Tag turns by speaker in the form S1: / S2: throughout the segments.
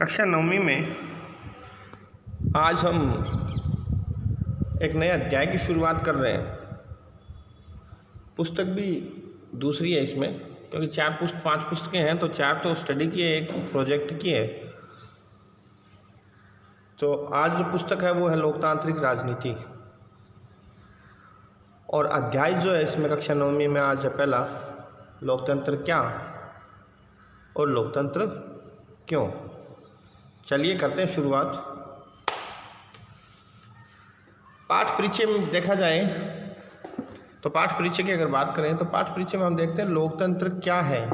S1: कक्षा 9वीं में आज हम एक नए अध्याय की शुरुआत कर रहे हैं। पुस्तक भी दूसरी है इसमें, क्योंकि 5 पुस्तकें हैं तो 4 तो स्टडी की है, एक प्रोजेक्ट की है। तो आज जो पुस्तक है वो है लोकतांत्रिक राजनीति, और अध्याय जो है इसमें कक्षा 9वीं में आज है पहला, लोकतंत्र क्या और लोकतंत्र क्यों। चलिए करते हैं शुरुआत। पाठ परिचय में देखा जाए तो पाठ परिचय की अगर बात करें तो पाठ परिचय में हम देखते हैं लोकतंत्र क्या है।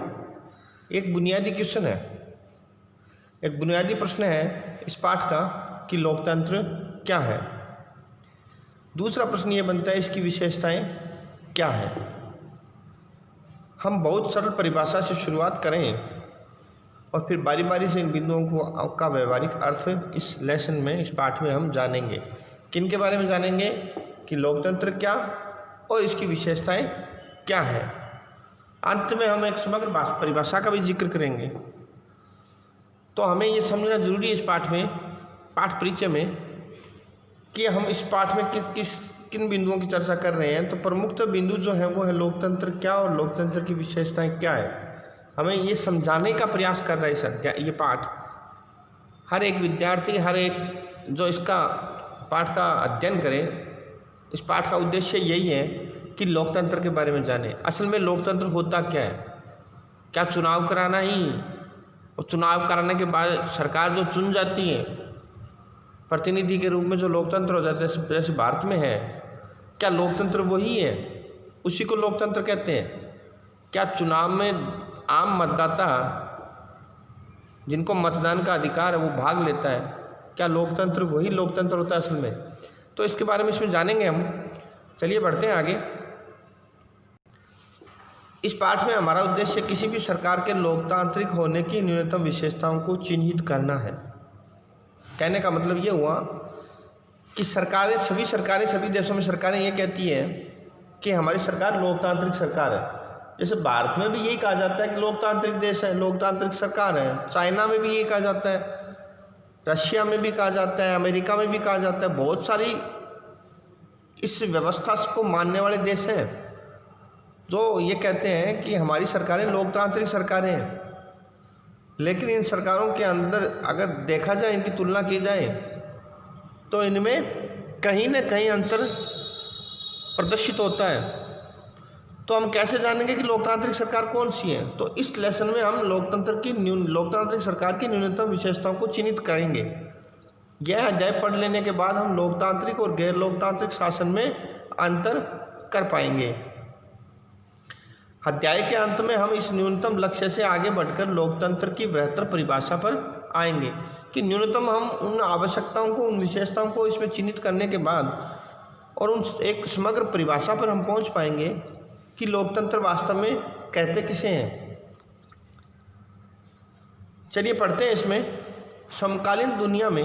S1: एक बुनियादी क्वेश्चन है, एक बुनियादी प्रश्न है इस पाठ का कि लोकतंत्र क्या है। दूसरा प्रश्न ये बनता है इसकी विशेषताएं क्या है। हम बहुत सरल परिभाषा से शुरुआत करें और फिर बारी बारी से इन बिंदुओं का व्यवहारिक अर्थ इस लेसन में, इस पाठ में हम जानेंगे। किन के बारे में जानेंगे कि लोकतंत्र क्या और इसकी विशेषताएं क्या है। अंत में हम एक समग्र परिभाषा का भी जिक्र करेंगे। तो हमें ये समझना जरूरी है इस पाठ में, पाठ परिचय में, कि हम इस पाठ में किन बिंदुओं की चर्चा कर रहे हैं। तो प्रमुख बिंदु जो है वो है लोकतंत्र क्या और लोकतंत्र की विशेषताएं क्या है। हमें ये समझाने का प्रयास कर रहा है इस अध्याय, ये पाठ। हर एक विद्यार्थी, हर एक जो इसका पाठ का अध्ययन करे, इस पाठ का उद्देश्य यही है कि लोकतंत्र के बारे में जाने। असल में लोकतंत्र होता क्या है। क्या चुनाव कराना ही, और चुनाव कराने के बाद सरकार जो चुन जाती है प्रतिनिधि के रूप में, जो लोकतंत्र हो जाता है जैसे भारत में है, क्या लोकतंत्र वही है? उसी को लोकतंत्र कहते हैं। क्या चुनाव में आम मतदाता जिनको मतदान का अधिकार है वो भाग लेता है, क्या लोकतंत्र वही लोकतंत्र होता है असल में? तो इसके बारे में इसमें जानेंगे हम। चलिए बढ़ते हैं आगे। इस पाठ में हमारा उद्देश्य किसी भी सरकार के लोकतांत्रिक होने की न्यूनतम विशेषताओं को चिन्हित करना है। कहने का मतलब ये हुआ कि सभी देशों में सरकारें ये कहती है कि हमारी सरकार लोकतांत्रिक सरकार है। जैसे भारत में भी यही कहा जाता है कि लोकतांत्रिक देश है, लोकतांत्रिक सरकार है। चाइना में भी यही कहा जाता है, रशिया में भी कहा जाता है, अमेरिका में भी कहा जाता है। बहुत सारी इस व्यवस्था को मानने वाले देश हैं जो ये कहते हैं कि हमारी सरकारें लोकतांत्रिक सरकारें हैं। लेकिन इन सरकारों के अंदर अगर देखा जाए, इनकी तुलना की जाए, तो इनमें कहीं न कहीं अंतर प्रदर्शित होता है। तो हम कैसे जानेंगे कि लोकतांत्रिक सरकार कौन सी है? तो इस लेसन में हम लोकतांत्रिक सरकार की न्यूनतम विशेषताओं को चिन्हित करेंगे। यह अध्याय पढ़ लेने के बाद हम लोकतांत्रिक और गैर लोकतांत्रिक शासन में अंतर कर पाएंगे। अध्याय के अंत में हम इस न्यूनतम लक्ष्य से आगे बढ़कर लोकतंत्र की बेहतर परिभाषा पर आएंगे कि न्यूनतम हम उन आवश्यकताओं को, उन विशेषताओं को इसमें चिन्हित करने के बाद और उन एक समग्र परिभाषा पर हम पहुंच पाएंगे कि लोकतंत्र वास्तव में कहते किसे हैं। चलिए पढ़ते हैं इसमें। समकालीन दुनिया में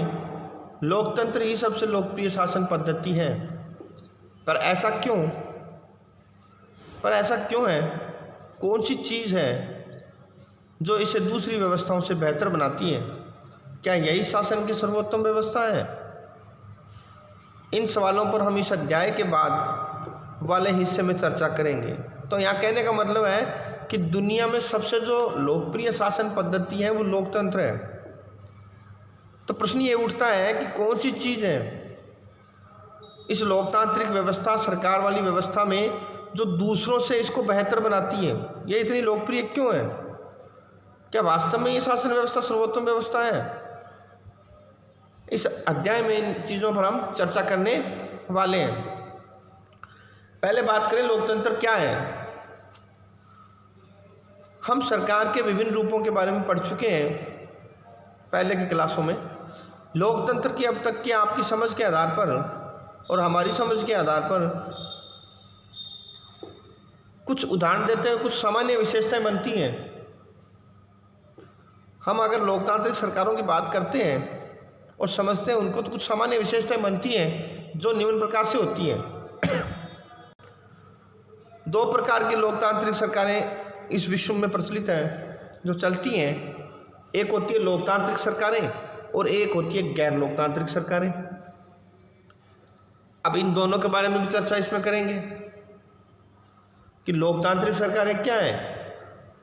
S1: लोकतंत्र ही सबसे लोकप्रिय शासन पद्धति है। पर ऐसा क्यों है? कौन सी चीज़ है जो इसे दूसरी व्यवस्थाओं से बेहतर बनाती है? क्या यही शासन की सर्वोत्तम व्यवस्था है? इन सवालों पर हम इस अध्याय के बाद वाले हिस्से में चर्चा करेंगे। तो यहाँ कहने का मतलब है कि दुनिया में सबसे जो लोकप्रिय शासन पद्धति है वो लोकतंत्र है। तो प्रश्न ये उठता है कि कौन सी चीज़ है इस लोकतांत्रिक व्यवस्था, सरकार वाली व्यवस्था में, जो दूसरों से इसको बेहतर बनाती है? ये इतनी लोकप्रिय क्यों है? क्या वास्तव में ये शासन व्यवस्था सर्वोत्तम व्यवस्था है? इस अध्याय में इन चीज़ों पर हम चर्चा करने वाले हैं। पहले बात करें लोकतंत्र क्या है। हम सरकार के विभिन्न रूपों के बारे में पढ़ चुके हैं पहले की क्लासों में। लोकतंत्र की अब तक की आपकी समझ के आधार पर और हमारी समझ के आधार पर कुछ उदाहरण देते हुए कुछ सामान्य विशेषताएं बनती हैं। हम अगर लोकतांत्रिक सरकारों की बात करते हैं और समझते हैं उनको, तो कुछ सामान्य विशेषताएं बनती हैं जो निम्न प्रकार से होती हैं। 2 प्रकार की लोकतांत्रिक सरकारें इस विश्व में प्रचलित हैं जो चलती हैं। एक होती है लोकतांत्रिक सरकारें और एक होती है गैर लोकतांत्रिक सरकारें। अब इन दोनों के बारे में भी चर्चा इसमें करेंगे कि लोकतांत्रिक सरकारें क्या है।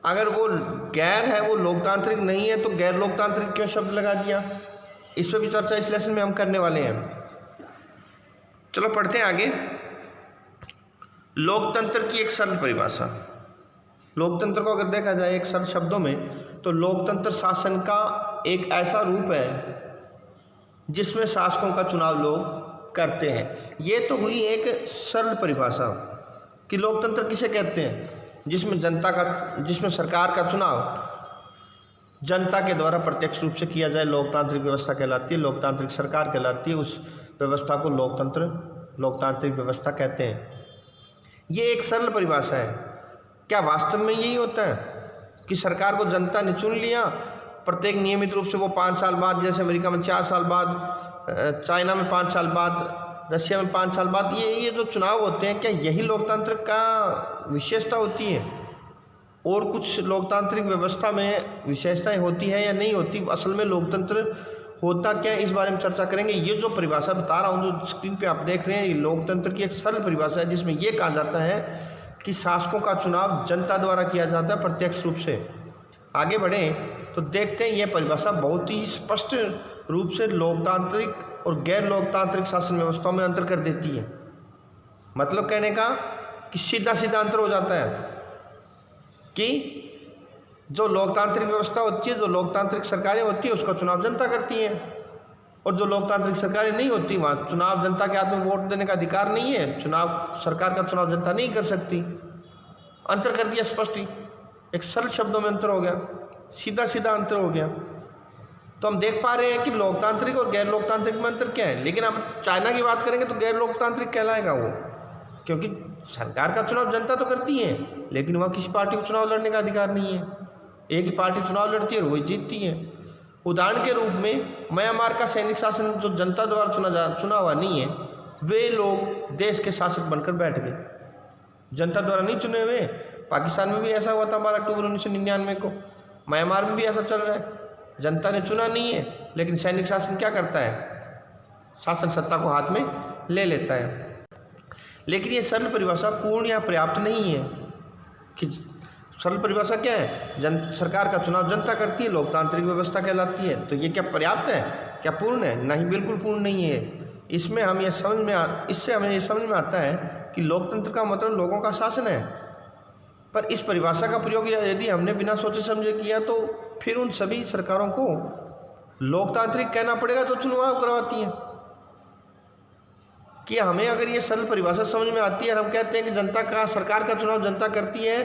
S1: अगर वो गैर है, वो लोकतांत्रिक नहीं है, तो गैर लोकतांत्रिक क्यों शब्द लगा दिया, इस पर भी चर्चा इस लेसन में हम करने वाले हैं। चलो पढ़ते हैं आगे। लोकतंत्र की एक सरल परिभाषा। लोकतंत्र को अगर देखा जाए एक सरल शब्दों में, तो लोकतंत्र शासन का एक ऐसा रूप है जिसमें शासकों का चुनाव लोग करते हैं। ये तो हुई एक सरल परिभाषा कि लोकतंत्र किसे कहते हैं, जिसमें सरकार का चुनाव जनता के द्वारा प्रत्यक्ष रूप से किया जाए, लोकतांत्रिक व्यवस्था कहलाती है, लोकतांत्रिक सरकार कहलाती है। उस व्यवस्था को लोकतांत्रिक व्यवस्था कहते हैं। ये एक सरल परिभाषा है। क्या वास्तव में यही होता है कि सरकार को जनता ने चुन लिया, प्रत्येक नियमित रूप से वो 5 साल बाद, जैसे अमेरिका में 4 साल बाद, चाइना में 5 साल बाद, रशिया में 5 साल बाद, ये जो चुनाव होते हैं, क्या यही लोकतंत्र का विशेषता होती है? और कुछ लोकतांत्रिक व्यवस्था में विशेषताएं होती है या नहीं होती? असल में लोकतंत्र होता क्या है, इस बारे में चर्चा करेंगे। ये जो परिभाषा बता रहा हूँ, जो स्क्रीन पे आप देख रहे हैं, ये लोकतंत्र की एक सरल परिभाषा है, जिसमें ये कहा जाता है कि शासकों का चुनाव जनता द्वारा किया जाता है प्रत्यक्ष रूप से। आगे बढ़ें तो देखते हैं, यह परिभाषा बहुत ही स्पष्ट रूप से लोकतांत्रिक और गैर लोकतांत्रिक शासन व्यवस्थाओं में अंतर कर देती है। मतलब कहने का कि सीधा सीधा अंतर हो जाता है कि जो लोकतांत्रिक व्यवस्था होती है, जो लोकतांत्रिक सरकारें होती है, उसका चुनाव जनता करती है, और जो लोकतांत्रिक सरकारें नहीं होती, वहाँ चुनाव जनता के हाथ में वोट देने का अधिकार नहीं है, सरकार का चुनाव जनता नहीं कर सकती। अंतर कर दिया स्पष्ट ही, एक सरल शब्दों में अंतर हो गया, सीधा सीधा अंतर हो गया। तो हम देख पा रहे हैं कि लोकतांत्रिक और गैर लोकतांत्रिक में अंतर क्या है। लेकिन अब चाइना की बात करेंगे तो गैर लोकतांत्रिक कहलाएगा वो, क्योंकि सरकार का चुनाव जनता तो करती है, लेकिन वहाँ किसी पार्टी को चुनाव लड़ने का अधिकार नहीं है। एक ही पार्टी चुनाव लड़ती है और वही जीतती है। उदाहरण के रूप में म्यांमार का सैनिक शासन जो जनता द्वारा चुना हुआ नहीं है, वे लोग देश के शासक बनकर बैठ गए, जनता द्वारा नहीं चुने हुए। पाकिस्तान में भी ऐसा हुआ था 12 अक्टूबर 1999 को, म्यांमार में भी ऐसा चल रहा है, जनता ने चुना नहीं है, लेकिन सैनिक शासन क्या करता है, शासन सत्ता को हाथ में ले लेता है। लेकिन ये सरल परिभाषा पूर्ण या पर्याप्त नहीं है। कि सरल परिभाषा क्या है, सरकार का चुनाव जनता करती है, लोकतांत्रिक व्यवस्था कहलाती है। तो ये क्या पर्याप्त है, क्या पूर्ण है? नहीं, बिल्कुल पूर्ण नहीं है। इससे हमें ये समझ में आता है कि लोकतंत्र का मतलब लोगों का शासन है। पर इस परिभाषा का प्रयोग यदि हमने बिना सोचे समझे किया, तो फिर उन सभी सरकारों को लोकतांत्रिक कहना पड़ेगा जो चुनाव करवाती है। कि हमें अगर ये सरल परिभाषा समझ में आती है और हम कहते हैं कि सरकार का चुनाव जनता करती है,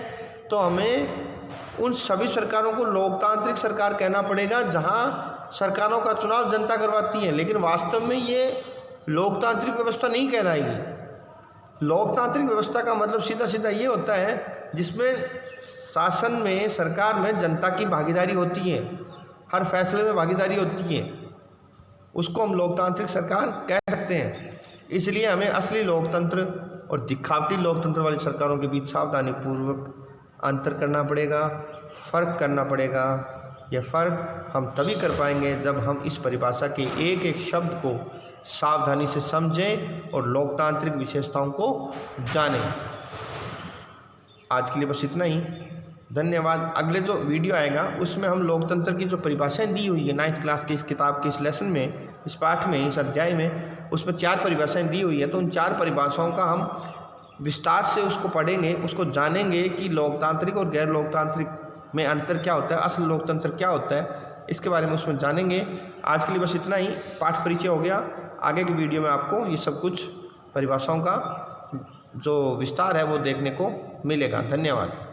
S1: तो हमें उन सभी सरकारों को लोकतांत्रिक सरकार कहना पड़ेगा जहां सरकारों का चुनाव जनता करवाती है। लेकिन वास्तव में ये लोकतांत्रिक व्यवस्था नहीं कहलाएगी। लोकतांत्रिक व्यवस्था का मतलब सीधा सीधा ये होता है जिसमें शासन में, सरकार में जनता की भागीदारी होती है, हर फैसले में भागीदारी होती है, उसको हम लोकतांत्रिक सरकार कह सकते हैं। इसलिए हमें असली लोकतंत्र और दिखावटी लोकतंत्र वाली सरकारों के बीच सावधानीपूर्वक अंतर करना पड़ेगा, फ़र्क करना पड़ेगा। यह फ़र्क हम तभी कर पाएंगे जब हम इस परिभाषा के एक एक शब्द को सावधानी से समझें और लोकतांत्रिक विशेषताओं को जानें। आज के लिए बस इतना ही, धन्यवाद। अगले जो वीडियो आएगा उसमें हम लोकतंत्र की जो परिभाषाएं दी हुई है 9th क्लास की इस किताब के इस लेसन में, इस पाठ में, इस अध्याय में, उसमें 4 परिभाषाएं दी हुई है। तो उन 4 परिभाषाओं का हम विस्तार से उसको पढ़ेंगे, उसको जानेंगे कि लोकतांत्रिक और गैर लोकतांत्रिक में अंतर क्या होता है, असल लोकतंत्र क्या होता है, इसके बारे में उसमें जानेंगे। आज के लिए बस इतना ही, पाठ परिचय हो गया। आगे की वीडियो में आपको ये सब कुछ परिभाषाओं का जो विस्तार है वो देखने को मिलेगा। धन्यवाद।